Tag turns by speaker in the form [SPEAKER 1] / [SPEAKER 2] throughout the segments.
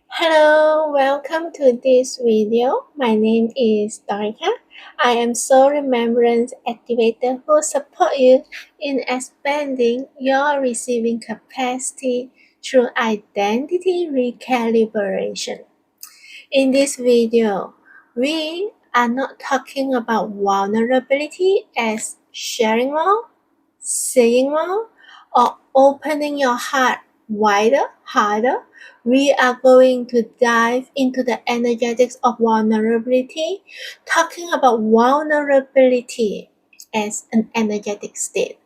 [SPEAKER 1] Hello, welcome to this video. My name is Dorika. I am Soul Remembrance Activator who support you in expanding your receiving capacity through identity recalibration. In this video, we are not talking about vulnerability as sharing more, saying more, or opening your heart wider, harder. We are going to dive into the energetics of vulnerability, talking about vulnerability as an energetic state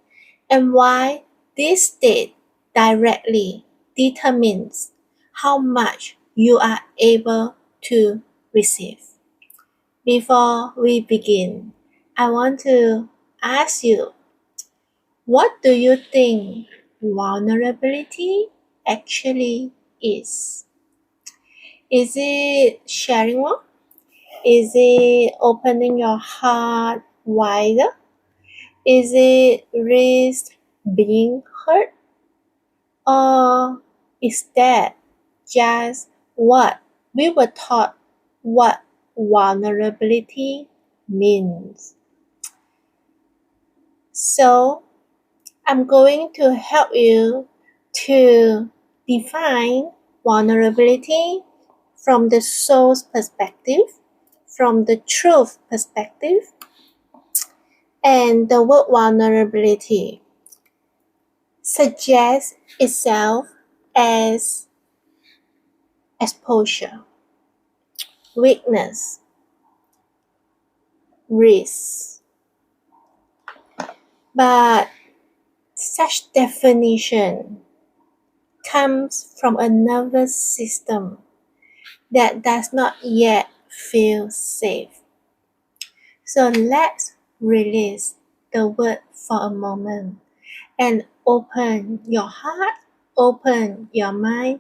[SPEAKER 1] and why this state directly determines how much you are able to receive. Before we begin, I want to ask you, what do you think vulnerability actually is? Is it sharing more? Is it opening your heart wider? Is it risk being hurt? Or is that just what we were taught what vulnerability means? So I'm going to help you to define vulnerability from the soul's perspective, from the truth perspective, and the word vulnerability suggests itself as exposure, weakness, risk. But such definition comes from a nervous system that does not yet feel safe. So let's release the word for a moment and open your heart, open your mind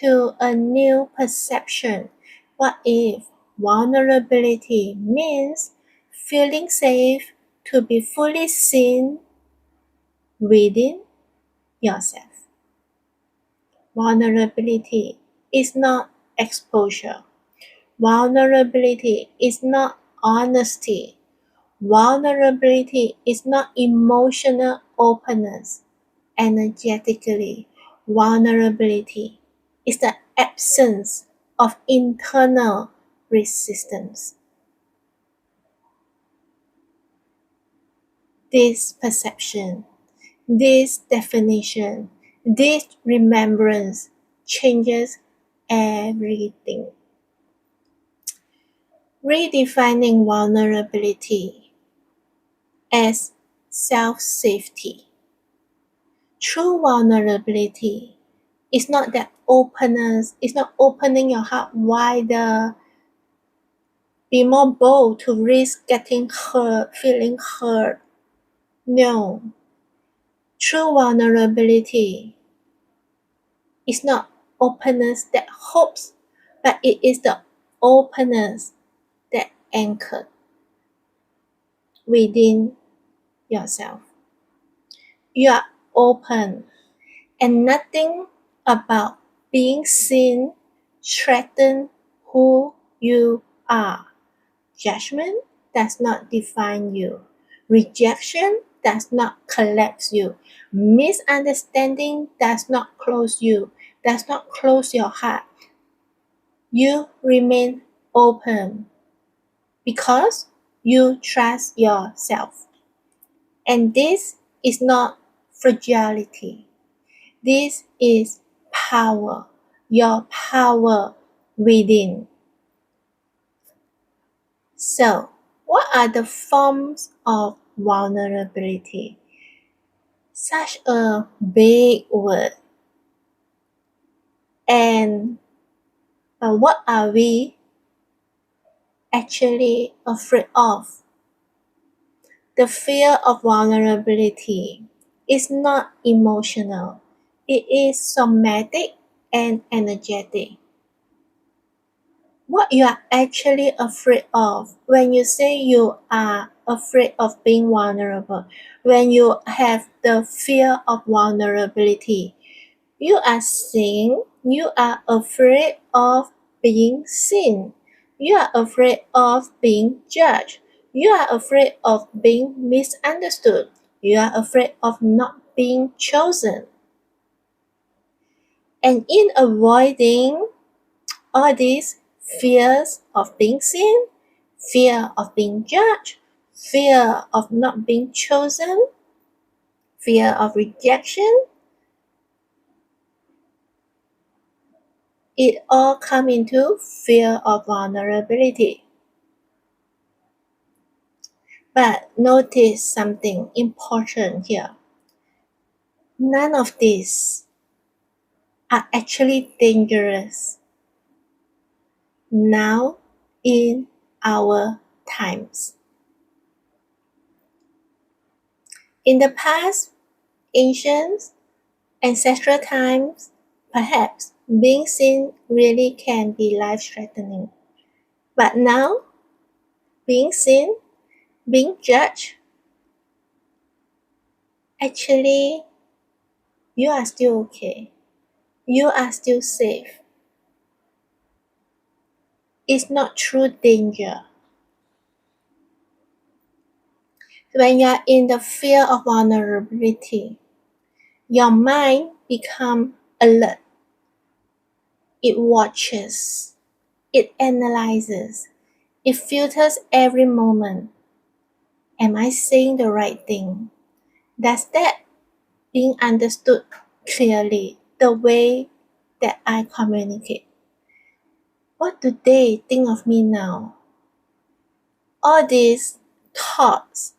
[SPEAKER 1] to a new perception. What if vulnerability means feeling safe to be fully seen within yourself? Vulnerability is not exposure. Vulnerability is not honesty. Vulnerability is not emotional openness. Energetically, vulnerability is the absence of internal resistance. This perception, this definition, this remembrance changes everything. Redefining vulnerability as self-safety. True vulnerability is not that openness, it's not opening your heart wider. Be more bold to risk getting hurt, feeling hurt. No. True vulnerability is not openness that hopes, but it is the openness that anchored within yourself. You are open, and nothing about being seen threatens who you are. Judgment does not define you. Rejection does not collapse you. Misunderstanding does not close you, does not close your heart. You remain open because you trust yourself. And this is not fragility. This is power, your power within. So, what are the forms of vulnerability? Such a big word. And what are we actually afraid of? The fear of vulnerability is not emotional. It is somatic and energetic. What you are actually afraid of when you say you are afraid of being vulnerable, when you have the fear of vulnerability, you are saying You are afraid of being seen. You are afraid of being judged. You are afraid of being misunderstood. You are afraid of not being chosen. And in avoiding all these fears of being seen, fear of being judged, fear of not being chosen, fear of rejection, it all comes into fear of vulnerability. But notice something important here. None of these are actually dangerous now in our times. In the past, ancient, ancestral times, perhaps being seen really can be life-threatening. But now, being seen, being judged, actually, you are still okay. You are still safe. It's not true danger. When you are in the fear of vulnerability, your mind becomes alert. It watches. It analyzes. It filters every moment. Am I saying the right thing? Does that being understood clearly the way that I communicate? What do they think of me now? All these thoughts,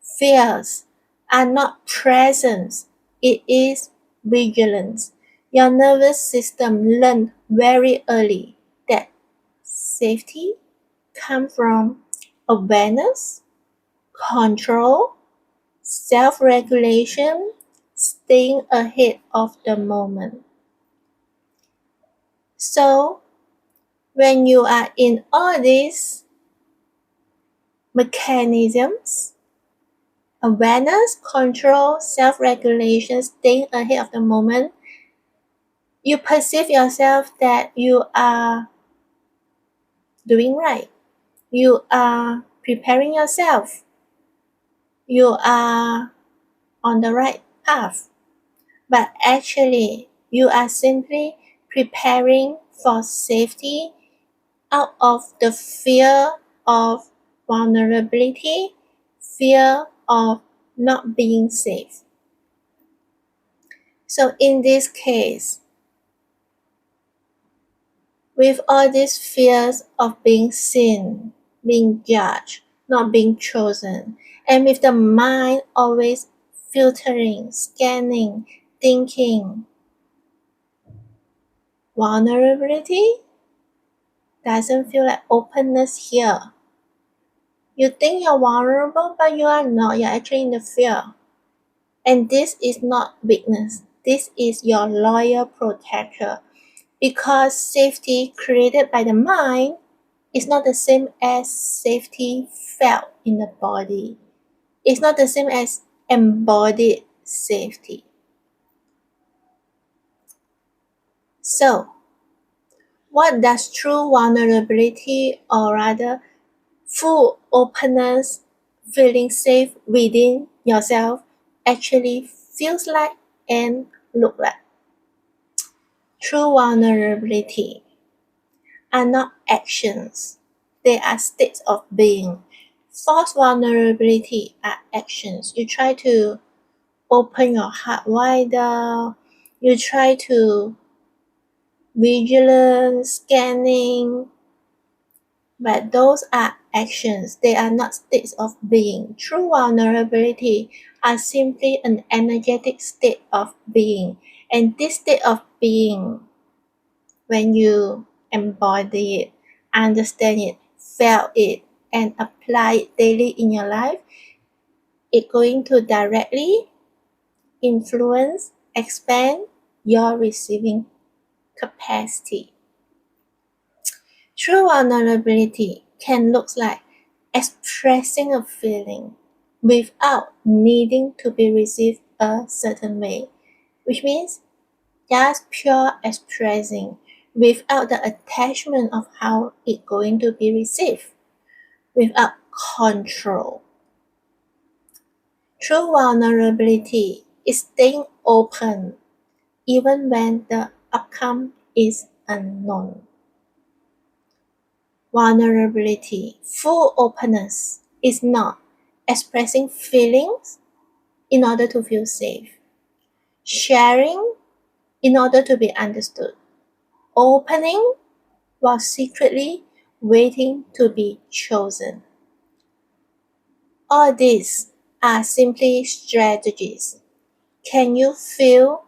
[SPEAKER 1] fears are not presence. It is vigilance. Your nervous system learned very early that safety comes from awareness, control, self-regulation, staying ahead of the moment. So, when you are in all these mechanisms, awareness, control, self-regulation, staying ahead of the moment, you perceive yourself that you are doing right. You are preparing yourself. You are on the right path. But actually, you are simply preparing for safety out of the fear of vulnerability, fear of not being safe. So in this case, with all these fears of being seen, being judged, not being chosen, and with the mind always filtering, scanning, thinking, vulnerability doesn't feel like openness here. You think you're vulnerable, but you are not. You're actually in the fear. And this is not weakness. This is your loyal protector. Because safety created by the mind is not the same as safety felt in the body. It's not the same as embodied safety. So, what does true vulnerability, or rather full openness, feeling safe within yourself, actually feels like and look like? True vulnerability are not actions. They are states of being. False vulnerability are actions. You try to open your heart wider. You try to vigilance, scanning, but those are actions. They are not states of being. True vulnerability are simply an energetic state of being. And this state of being, when you embody it, understand it, feel it, and apply it daily in your life, it's going to directly influence, expand your receiving capacity. True vulnerability can look like expressing a feeling without needing to be received a certain way, which means just pure expressing without the attachment of how it's going to be received, without control. True vulnerability is staying open even when the outcome is unknown. Vulnerability, full openness, is not expressing feelings in order to feel safe, sharing in order to be understood, opening while secretly waiting to be chosen. All these are simply strategies. Can you feel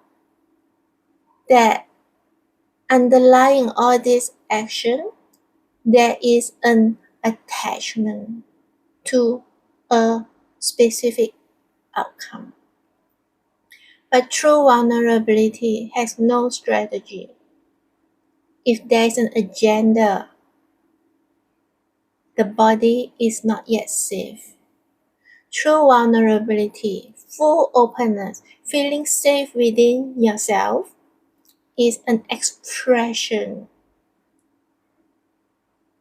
[SPEAKER 1] that underlying all this action, there is an attachment to a specific outcome? But true vulnerability has no strategy. If there is an agenda, the body is not yet safe. True vulnerability, full openness, feeling safe within yourself is an expression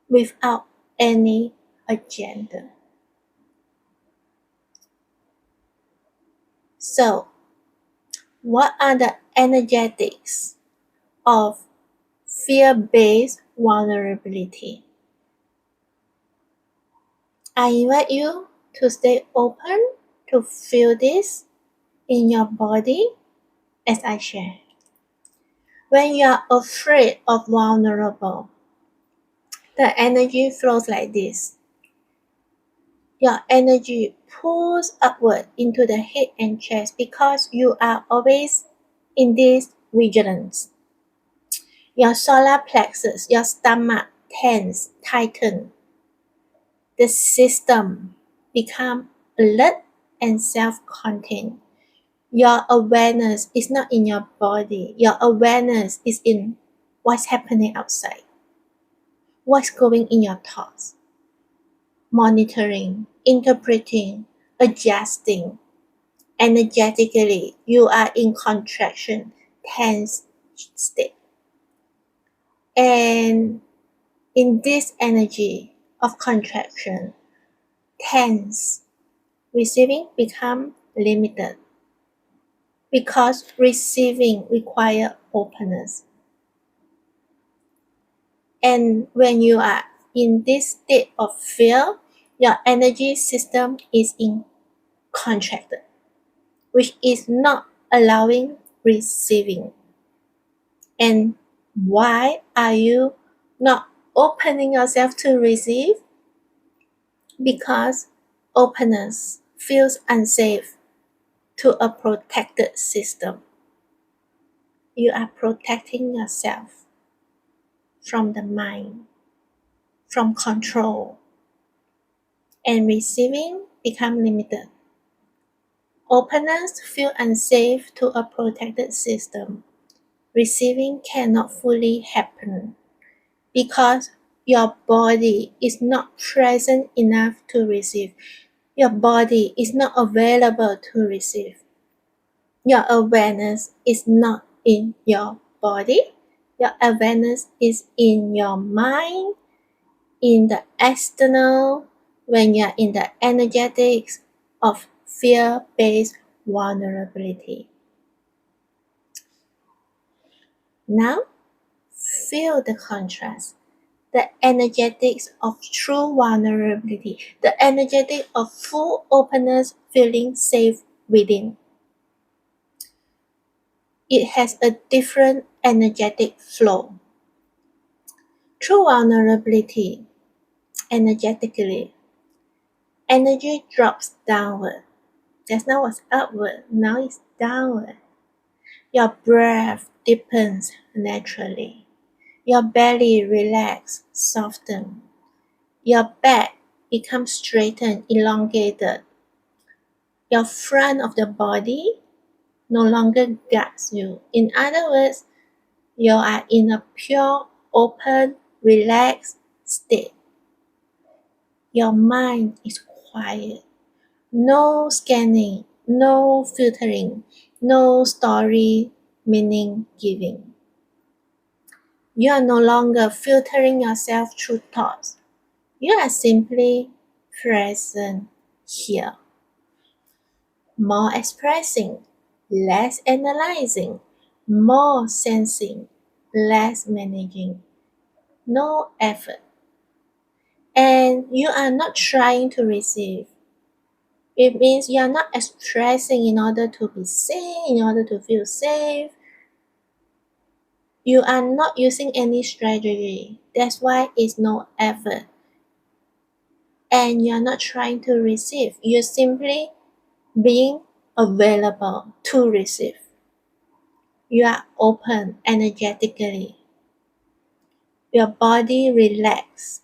[SPEAKER 1] without any agenda. So, what are the energetics of fear-based vulnerability? I invite you to stay open to feel this in your body as I share. When you are afraid of vulnerable, the energy flows like this. Your energy pulls upward into the head and chest because you are always in this vigilance. Your solar plexus, your stomach tense, tighten. The system become alert and self-contained. Your awareness is not in your body. Your awareness is in what's happening outside. What's going in your thoughts. Monitoring, interpreting, adjusting. Energetically, you are in contraction, tense state. And in this energy of contraction, tense, receiving become limited because receiving requires openness. And when you are in this state of fear, your energy system is in contracted, which is not allowing receiving. And why are you not opening yourself to receive? Because openness feels unsafe to a protected system. You are protecting yourself from the mind, from control, and receiving become limited. Openness feels unsafe to a protected system. Receiving cannot fully happen because your body is not present enough to receive. Your body is not available to receive. Your awareness is not in your body. Your awareness is in your mind, in the external, when you're in the energetics of fear-based vulnerability. Now, feel the contrast. The energetics of true vulnerability, the energetic of full openness, feeling safe within. It has a different energetic flow. True vulnerability, energetically, energy drops downward. Just now was upward, now it's downward. Your breath deepens naturally. Your belly relaxes, softens. Your back becomes straightened, elongated. Your front of the body no longer guards you. In other words, you are in a pure, open, relaxed state. Your mind is quiet. No scanning, no filtering, no story, meaning giving. You are no longer filtering yourself through thoughts. You are simply present here. More expressing, less analyzing, more sensing, less managing. No effort. And you are not trying to receive. It means you are not expressing in order to be seen, in order to feel safe. You are not using any strategy. That's why it's no effort. And you're not trying to receive. You're simply being available to receive. You are open energetically. Your body relaxed,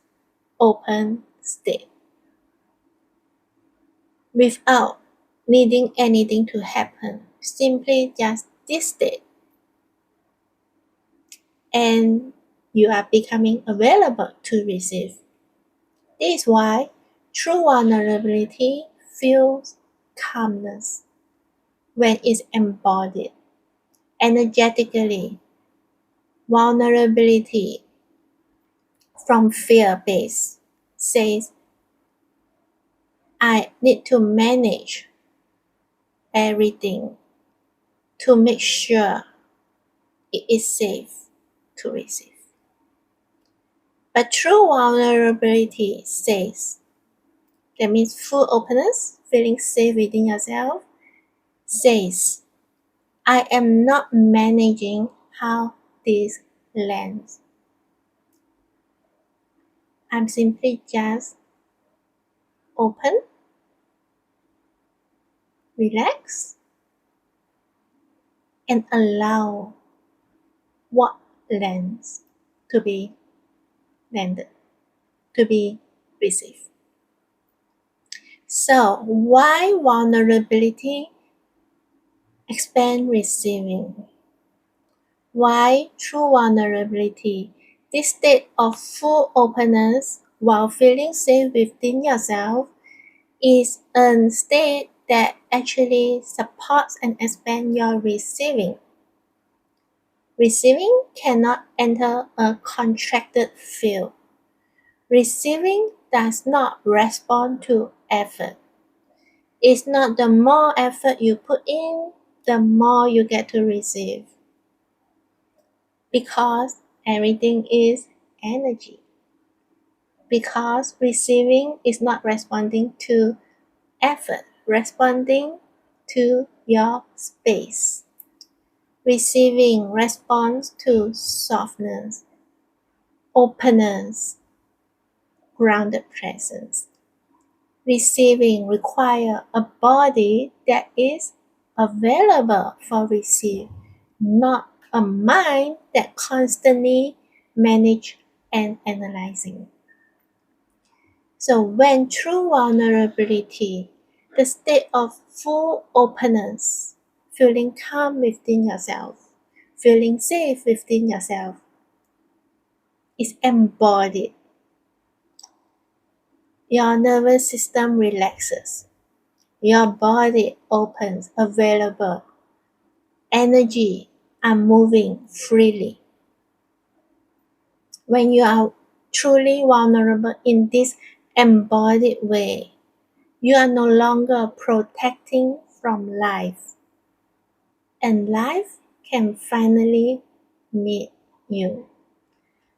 [SPEAKER 1] open state. Without needing anything to happen. Simply just this state. And you are becoming available to receive. This is why true vulnerability feels calmness when it's embodied. Energetically, vulnerability from fear base says, I need to manage everything to make sure it is safe to receive. But true vulnerability says, that means full openness, feeling safe within yourself, says, I am not managing how this lands. I'm simply just open, relax, and allow what lands to be landed, to be received. So, why vulnerability expand receiving? Why true vulnerability? This state of full openness while feeling safe within yourself is a state that actually supports and expands your receiving. Receiving cannot enter a contracted field. Receiving does not respond to effort. It's not the more effort you put in, the more you get to receive. Because everything is energy. Because receiving is not responding to effort, responding to your space. Receiving responds to softness, openness, grounded presence. Receiving requires a body that is available for receive, not a mind that constantly manage and analyzing. So when true vulnerability, the state of full openness, feeling calm within yourself, feeling safe within yourself, is embodied. Your nervous system relaxes. Your body opens, available. Energy are moving freely. When you are truly vulnerable in this embodied way, you are no longer protecting from life. And life can finally meet you.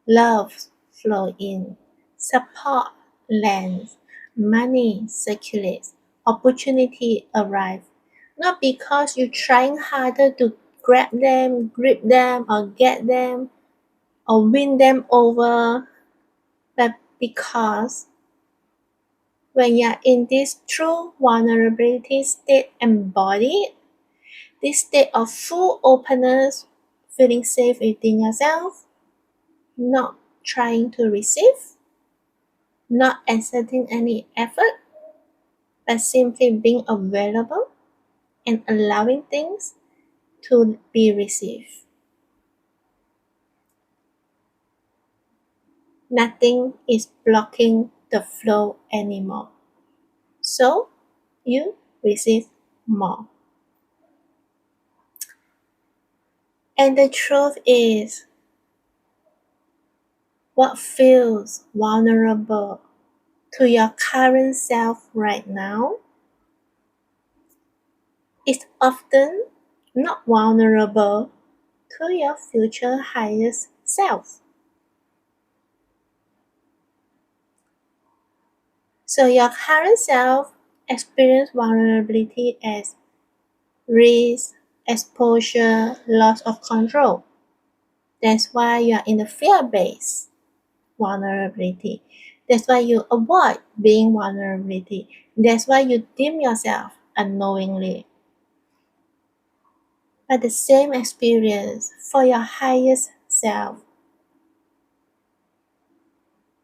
[SPEAKER 1] Love flow in, support lands, money circulates, opportunity arrive. Not because you're trying harder to grab them, grip them, or get them, or win them over, but because when you're in this true vulnerability state embodied, this state of full openness, feeling safe within yourself, not trying to receive, not exerting any effort, but simply being available and allowing things to be received. Nothing is blocking the flow anymore. So you receive more. And the truth is, what feels vulnerable to your current self right now is often not vulnerable to your future highest self. So your current self experiences vulnerability as risk, exposure, loss of control. That's why you are in the fear-based vulnerability. That's why you avoid being vulnerability. That's why you dim yourself unknowingly. But the same experience for your highest self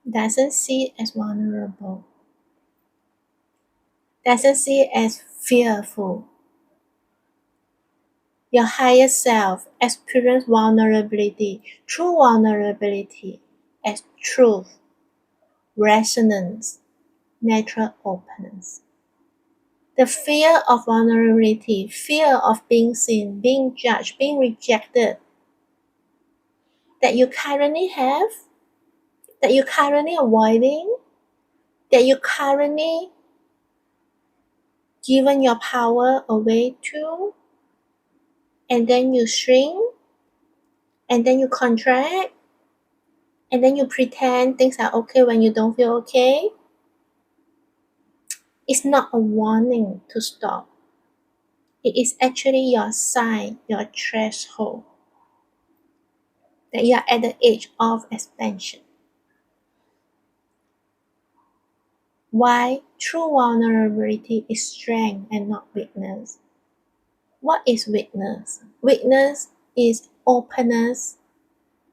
[SPEAKER 1] doesn't see it as vulnerable, doesn't see it as fearful. Your highest self experiences vulnerability, true vulnerability, as truth, resonance, natural openness. The fear of vulnerability, fear of being seen, being judged, being rejected, that you currently have, that you're currently avoiding, that you currently given your power away to, and then you shrink, and then you contract, and then you pretend things are okay when you don't feel okay. It's not a warning to stop. It is actually your sign, your threshold, that you are at the edge of expansion. Why true vulnerability is strength and not weakness. What is weakness? Weakness is openness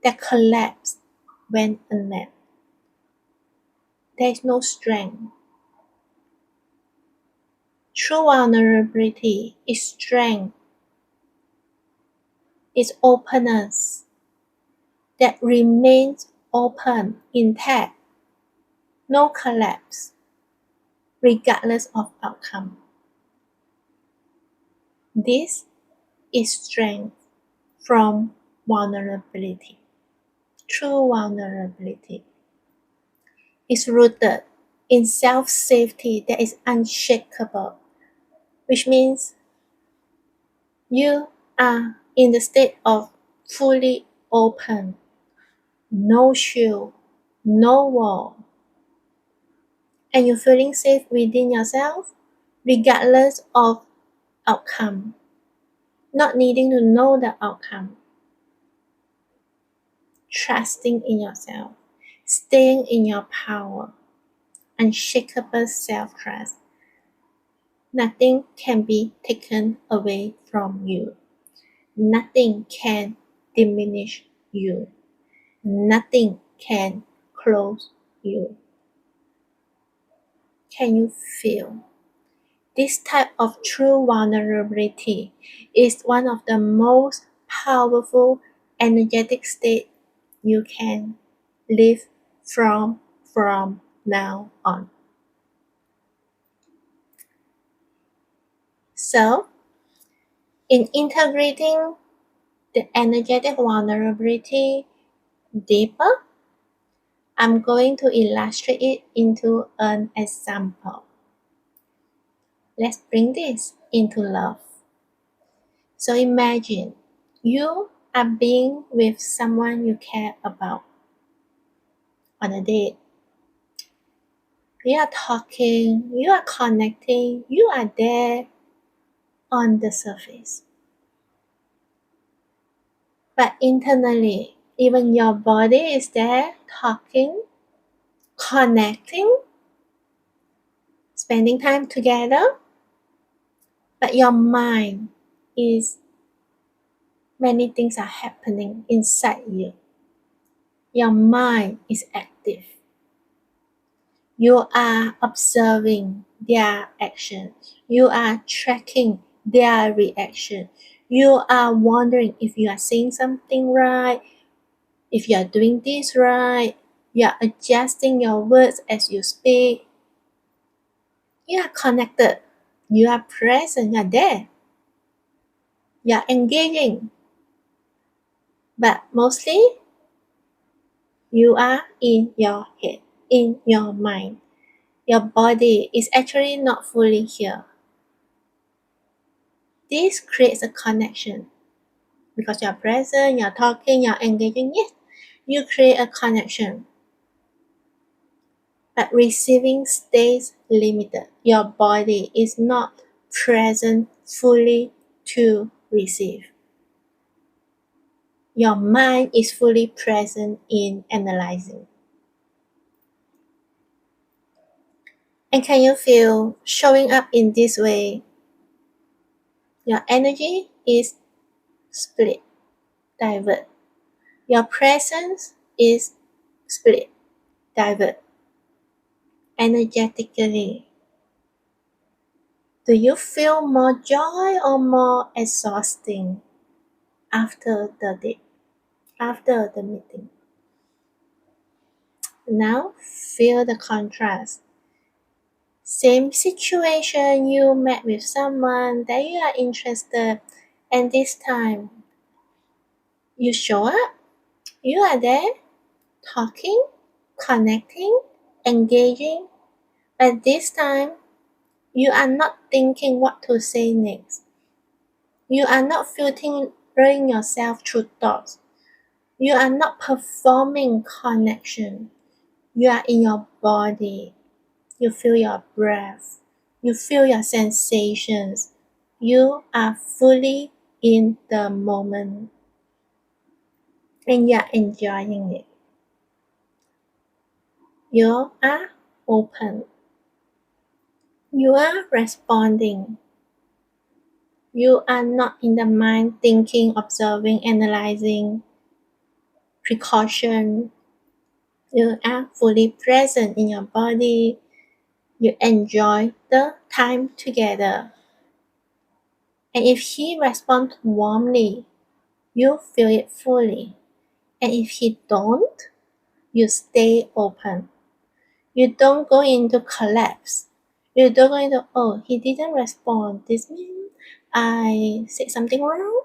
[SPEAKER 1] that collapses when unmet. There is no strength. True vulnerability is strength, is openness that remains open, intact, no collapse, regardless of outcome. This is strength from vulnerability. True vulnerability is rooted in self-safety that is unshakable, which means you are in the state of fully open, no shield, no wall, and you're feeling safe within yourself regardless of outcome, not needing to know the outcome, trusting in yourself, staying in your power, unshakable self-trust. Nothing can be taken away from you. Nothing can diminish you. Nothing can close you. Can you feel? This type of true vulnerability is one of the most powerful energetic states you can live from now on. So, in integrating the energetic vulnerability deeper, I'm going to illustrate it into an example. Let's bring this into love. So imagine you are being with someone you care about on a date. You are talking, you are connecting, you are there on the surface. But internally, even your body is there talking, connecting, spending time together, but your mind is many things are happening inside you. Your mind is active. You are observing their action. You are tracking their reaction. You are wondering if you are saying something right, if you are doing this right. You are adjusting your words as you speak. You are connected. You are present. You are there. You are engaging. But mostly you are in your head, in your mind. Your body is actually not fully here. This creates a connection because you're present, you're talking, you're engaging. Yes, you create a connection. But receiving stays limited. Your body is not present fully to receive. Your mind is fully present in analyzing. And can you feel showing up in this way? Your energy is split, divert. Your presence is split, divert. Energetically, do you feel more joy or more exhausting after the day, after the meeting? Now feel the contrast. Same situation, you met with someone that you are interested, and this time you show up, you are there, talking, connecting, engaging, but this time you are not thinking what to say next. You are not filtering yourself through thoughts. You are not performing connection. You are in your body. You feel your breath. You feel your sensations. You are fully in the moment and you are enjoying it. You are open. You are responding. You are not in the mind thinking, observing, analyzing, precaution. You are fully present in your body. You enjoy the time together. And if he responds warmly, you feel it fully. And if he don't, you stay open. You don't go into collapse. You don't go into, oh, he didn't respond. This means I said something wrong.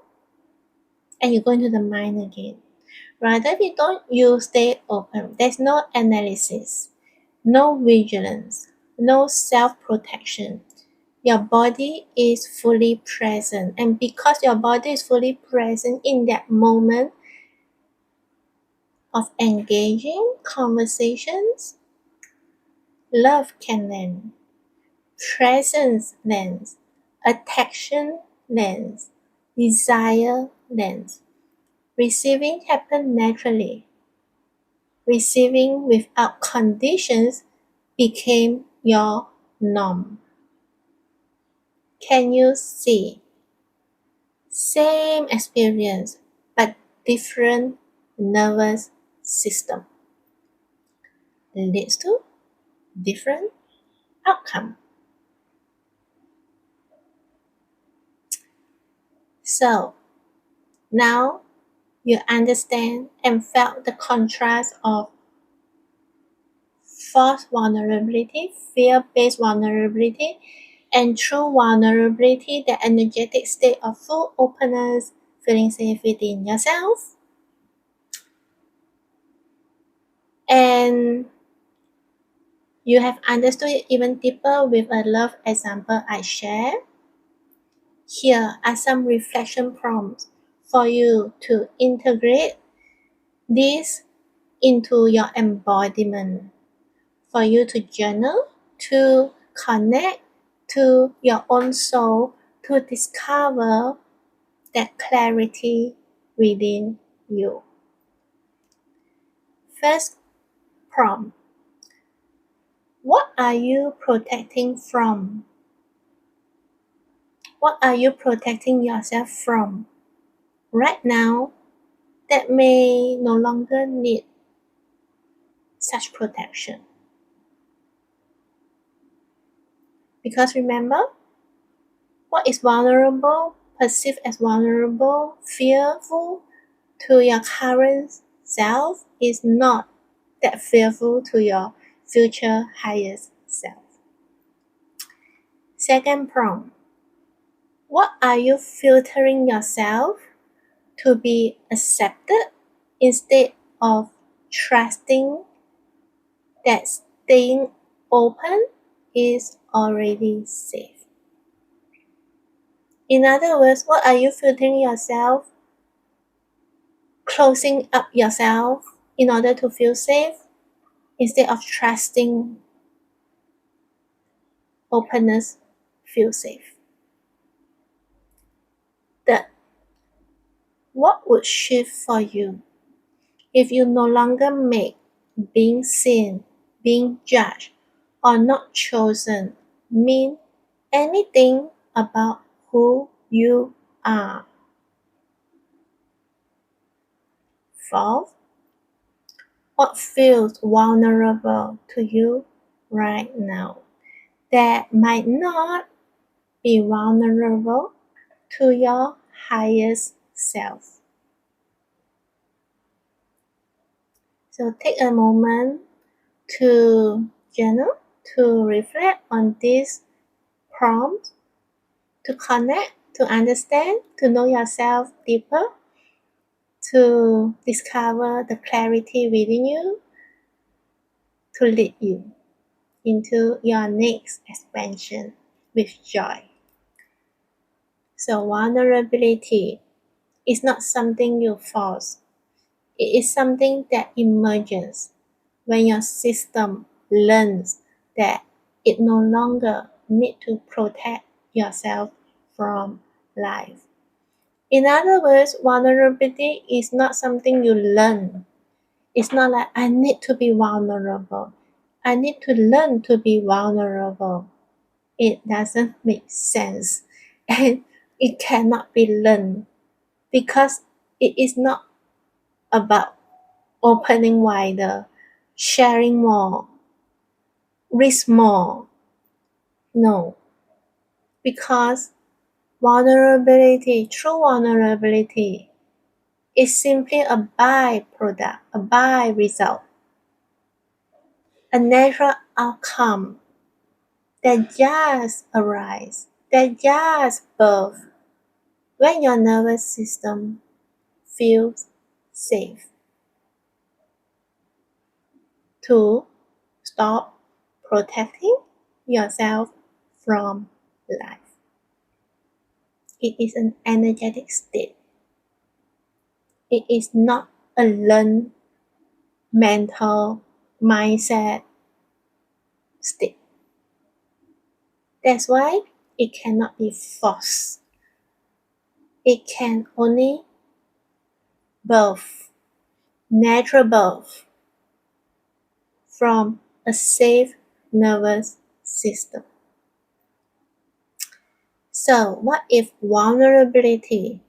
[SPEAKER 1] And you go into the mind again. Rather, if you don't, you stay open. There's no analysis, no vigilance, no self-protection. Your body is fully present. And because your body is fully present in that moment of engaging conversations, love can land, presence lands, attraction lands, desire lands. Receiving happens naturally. Receiving without conditions became your norm. Can you see? Same experience, but different nervous system leads to different outcome. So now you understand and felt the contrast of false vulnerability, fear-based vulnerability, and true vulnerability, the energetic state of full openness, feeling safe within yourself. And you have understood it even deeper with a love example I share. Here are some reflection prompts for you to integrate this into your embodiment, for you to journal, to connect to your own soul, to discover that clarity within you. First prompt: what are you protecting from? What are you protecting yourself from right now that may no longer need such protection? Because remember, what is vulnerable, perceived as vulnerable, fearful to your current self is not that fearful to your future highest self. Second prompt: what are you filtering yourself to be accepted instead of trusting that staying open is already safe. In other words, what are you filtering yourself? Closing up yourself in order to feel safe instead of trusting openness, feel safe. That what would shift for you if you no longer make being seen, being judged, or not chosen mean anything about who you are? Fourth, what feels vulnerable to you right now that might not be vulnerable to your highest self? So take a moment to journal, to reflect on this prompt, to connect, to understand, to know yourself deeper, to discover the clarity within you, to lead you into your next expansion with joy. So vulnerability is not something you force. It is something that emerges when your system learns that it no longer need to protect yourself from life. In other words, vulnerability is not something you learn. It's not like I need to be vulnerable. I need to learn to be vulnerable. It doesn't make sense and it cannot be learned because it is not about opening wider, sharing more, risk more. No, because vulnerability, true vulnerability, is simply a byproduct, a by result, a natural outcome that just arises, that just birth when your nervous system feels safe to stop protecting yourself from life. It is an energetic state. It is not a learned mental mindset state. That's why it cannot be forced. It can only birth, natural birth from a safe nervous system. So what if vulnerability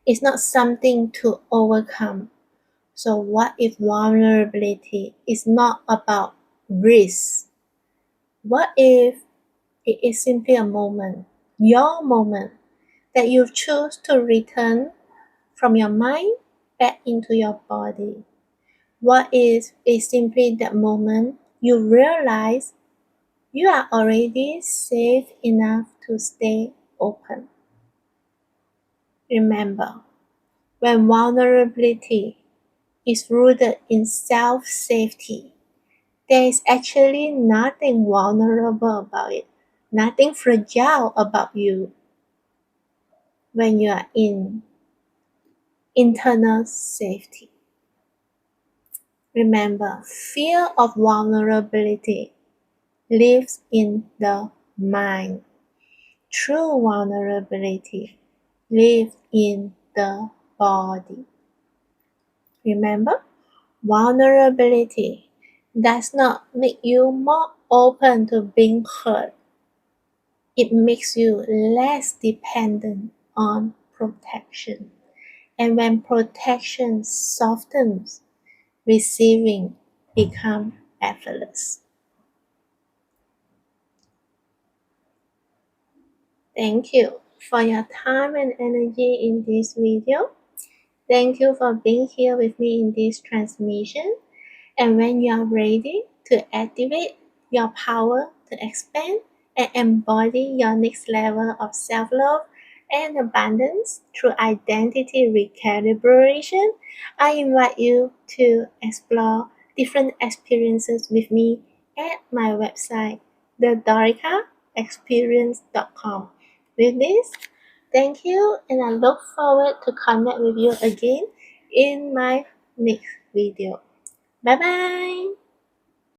[SPEAKER 1] is not something to overcome? So what if vulnerability is not about risk? What if it is simply a moment, your moment, that you choose to return from your mind back into your body? What if it's simply that moment you realize you are already safe enough to stay open? Remember, when vulnerability is rooted in self-safety, there is actually nothing vulnerable about it, nothing fragile about you when you are in internal safety. Remember, fear of vulnerability lives in the mind. True vulnerability lives in the body. Remember, vulnerability does not make you more open to being hurt. It makes you less dependent on protection. And when protection softens, receiving becomes effortless. Thank you for your time and energy in this video. Thank you for being here with me in this transmission. And when you are ready to activate your power to expand and embody your next level of self-love, and abundance through identity recalibration, I invite you to explore different experiences with me at my website, thedoricaexperience.com. With this, thank you, and I look forward to connect with you again in my next video. Bye bye!